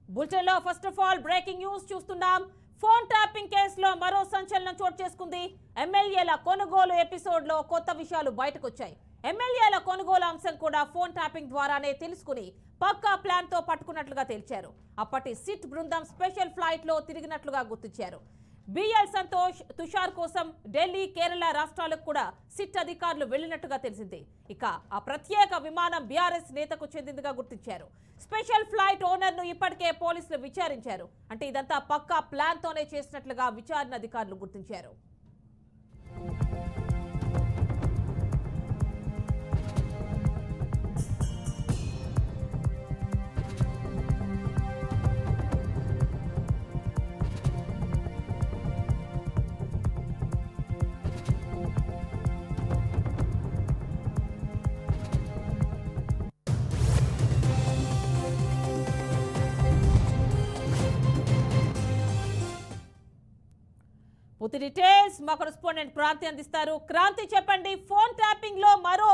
Bulletin లో first of all breaking news చూస్తున్నాం. Phone tapping కేసులో మరో సంచలనం చోటు చేసుకుంది. ఎమ్మెల్యేల కొనుగోలు ఎపిసోడ్ లో కొత్త విషయాలు బయటకు వచ్చాయి. ఎమ్మెల్యేల కొనుగోలు అంశం కూడా ఫోన్ ట్యాపింగ్ ద్వారానే తెలుసుకుని పక్కా ప్లాన్ తో పట్టుకున్నట్లుగా తేల్చారు. అప్పటి సిట్ బృందం స్పెషల్ ఫ్లైట్ లో తిరిగినట్లుగా గుర్తించారు. బిఎల్ సంతోష్, తుషార్ కోసం ఢిల్లీ, కేరళ రాష్ట్రాలకు కూడా సిట్ అధికారులు వెళ్లినట్టుగా తెలిసింది. ఇక ఆ ప్రత్యేక విమానం బీఆర్ఎస్ నేతకు చెందిందిగా గుర్తించారు. స్పెషల్ ఫ్లైట్ ఓనర్ ను ఇప్పటికే పోలీసులు విచారించారు. అంటే ఇదంతా పక్కా ప్లాన్ తోనే చేసినట్లుగా విచారణ అధికారులు గుర్తించారు. పూర్తి డీటెయిల్స్ మా కరెస్పాండెంట్ క్రాంతి అందిస్తారు. క్రాంతి, చెప్పండి. ఫోన్ ట్యాపింగ్ లో మరో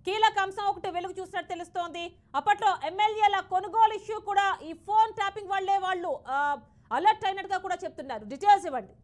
కీలక అంశం ఒకటి వెలుగు చూసినట్టు తెలుస్తోంది. అప్పట్లో ఎమ్మెల్యేల కొనుగోలు ఇష్యూ కూడా ఈ ఫోన్ ట్యాపింగ్ వల్లే వాళ్ళు అలర్ట్ అయినట్టుగా కూడా చెప్తున్నారు. డీటెయిల్స్ ఇవ్వండి.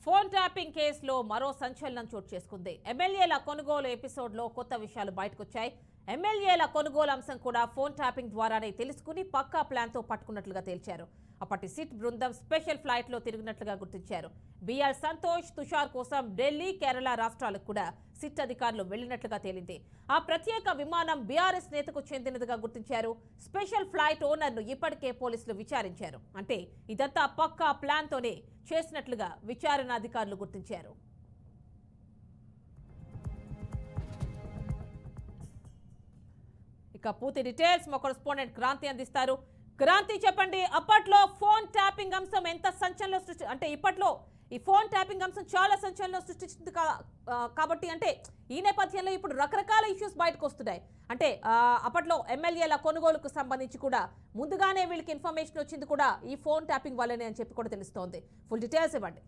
ఫోన్ ట్యాపింగ్ కేసులో మరో సంచలనం చోటు చేసుకుంది. ఎమ్మెల్యేల కొనుగోలు ఎపిసోడ్లో కొత్త విషయాలు బయటకొచ్చాయి. ఎమ్మెల్యేల కొనుగోలు అంశం కూడా ఫోన్ ట్యాపింగ్ ద్వారానే తెలుసుకుని పక్కా ప్లాన్తో పట్టుకున్నట్లుగా తేల్చారు. అప్పటి సిట్ బృందం స్పెషల్ ఫ్లైట్లో తిరిగినట్లుగా గుర్తించారు. బిఎల్ సంతోష్, తుషార్ కోసం ఢిల్లీ, కేరళ రాష్ట్రాలకు కూడా సిట్ అధికారులు వెళ్లినట్లుగా తేలింది. ఆ ప్రత్యేక విమానం బీఆర్ఎస్ నేతకు చెందినదిగా గుర్తించారు. స్పెషల్ ఫ్లైట్ ఓనర్ ను ఇప్పటికే పోలీసులు విచారించారు. అంటే ఇదంతా పక్కా ప్లాన్ తోనే చేసినట్లుగా విచారణ అధికారులు గుర్తించారు. ఇక పూర్తి డీటెయిల్స్ మా కరెస్పాండెంట్ క్రాంతి అందిస్తారు. క్రాంతి, చెప్పండి. అప్పట్లో ఫోన్ ట్యాపింగ్ అంశం ఎంత సంచలనం అంటే ఇప్పట్లో ఈ ఫోన్ ట్యాపింగ్ అంశం చాలా సంచలనం సృష్టించింది కాబట్టి అంటే ఈ నేపథ్యంలో ఇప్పుడు రకరకాల ఇష్యూస్ బయటకు వస్తున్నాయి. అంటే అప్పట్లో ఎమ్మెల్యేల కొనుగోలుకు సంబంధించి కూడా ముందుగానే వీళ్ళకి ఇన్ఫర్మేషన్ వచ్చింది కూడా ఈ ఫోన్ ట్యాపింగ్ వల్లనే అని చెప్పి కూడా తెలుస్తోంది. ఫుల్ డీటెయిల్స్ ఇవ్వండి.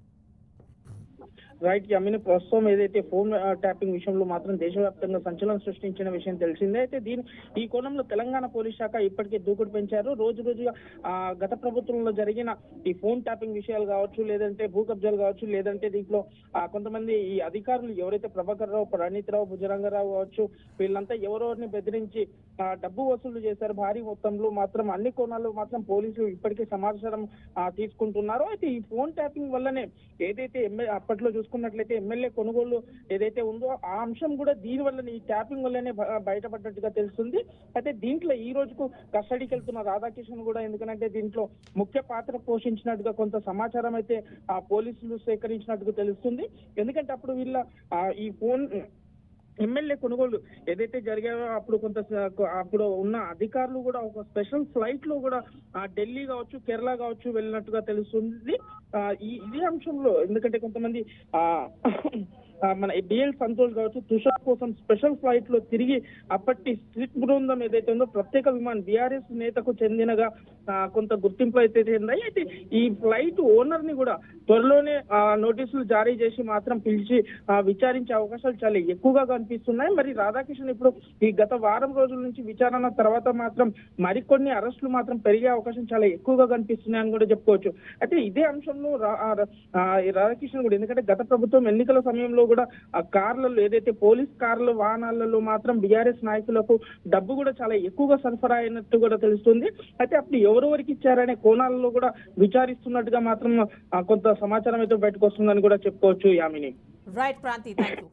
రైట్ అమ్మిన ప్రస్తుతం ఏదైతే ఫోన్ ట్యాపింగ్ విషయంలో మాత్రం దేశవ్యాప్తంగా సంచలనం సృష్టించిన విషయం తెలిసిందే. అయితే ఈ కోణంలో తెలంగాణ పోలీస్ శాఖ ఇప్పటికే దూకుడు పెంచారు. రోజు రోజుగా గత ప్రభుత్వంలో జరిగిన ఈ ఫోన్ ట్యాపింగ్ విషయాలు కావచ్చు, లేదంటే భూ కబ్జాలు కావచ్చు, లేదంటే దీంట్లో కొంతమంది ఈ అధికారులు ఎవరైతే ప్రభాకర్ రావు, ప్రణీత్ రావు, భుజరంగరావు కావచ్చు, వీళ్ళంతా ఎవరెవరిని బెదిరించి డబ్బు వసూలు చేశారు భారీ మొత్తంలో మాత్రం అన్ని కోణాల్లో మాత్రం పోలీసులు ఇప్పటికే సమాచారం తీసుకుంటున్నారు. అయితే ఈ ఫోన్ ట్యాపింగ్ వల్లనే ఏదైతే అప్పట్లో చూసుకున్నట్లయితే ఎమ్మెల్యే కొనుగోలు ఏదైతే ఉందో ఆ అంశం కూడా దీని వల్ల ఈ ట్యాపింగ్ వల్లనే బయటపడ్డట్టుగా తెలుస్తుంది. అయితే దీంట్లో ఈ రోజుకు కస్టడీకి వెళ్తున్న రాధాకిషన్ కూడా, ఎందుకంటే దీంట్లో ముఖ్య పాత్ర పోషించినట్టుగా కొంత సమాచారం అయితే ఆ పోలీసులు సేకరించినట్టుగా తెలుస్తుంది. ఎందుకంటే అప్పుడు వీళ్ళ ఈ ఫోన్ ఎమ్మెల్యే కొనుగోలు ఏదైతే జరిగాయో అప్పుడు ఉన్న అధికారులు కూడా ఒక స్పెషల్ ఫ్లైట్ లో కూడా ఢిల్లీ కావచ్చు, కేరళ కావచ్చు వెళ్ళినట్టుగా తెలుస్తుంది. ఇదే అంశంలో ఎందుకంటే కొంతమంది మన బిఎల్ సంతోష్ కావచ్చు, తుషార్ కోసం స్పెషల్ ఫ్లైట్ లో తిరిగి అప్పటి సిట్ బృందం ఏదైతే ఉందో ప్రత్యేక విమానం బీఆర్ఎస్ నేతకు చెందినగా కొంత గుర్తింపు అయితే చెందాయి. అయితే ఈ ఫ్లైట్ ఓనర్ ని కూడా త్వరలోనే నోటీసులు జారీ చేసి మాత్రం పిలిచి విచారించే అవకాశాలు చాలా ఎక్కువగా కనిపిస్తున్నాయి. మరి రాధాకిషన్ ఇప్పుడు ఈ గత వారం రోజుల నుంచి విచారణ తర్వాత మాత్రం మరికొన్ని అరెస్టులు మాత్రం పెరిగే అవకాశం చాలా ఎక్కువగా కనిపిస్తున్నాయని కూడా చెప్పుకోవచ్చు. అయితే ఇదే అంశంలో రాధాకిషన్ కూడా, ఎందుకంటే గత ప్రభుత్వం ఎన్నికల సమయంలో కూడా ఆ కార్లలో ఏదైతే పోలీస్ కార్ల వాహనాలలో మాత్రం బీఆర్ఎస్ నాయకులకు డబ్బు కూడా చాలా ఎక్కువగా సరఫరా అయినట్టు కూడా తెలుస్తుంది. అయితే అప్పుడు ఎవరెవరికి ఇచ్చారనే కోణాలలో కూడా విచారిస్తున్నట్టుగా మాత్రం కొంత సమాచారం అయితే బయటకు వస్తుందని కూడా చెప్పుకోవచ్చు. యామిని. Right Kranti, thank you.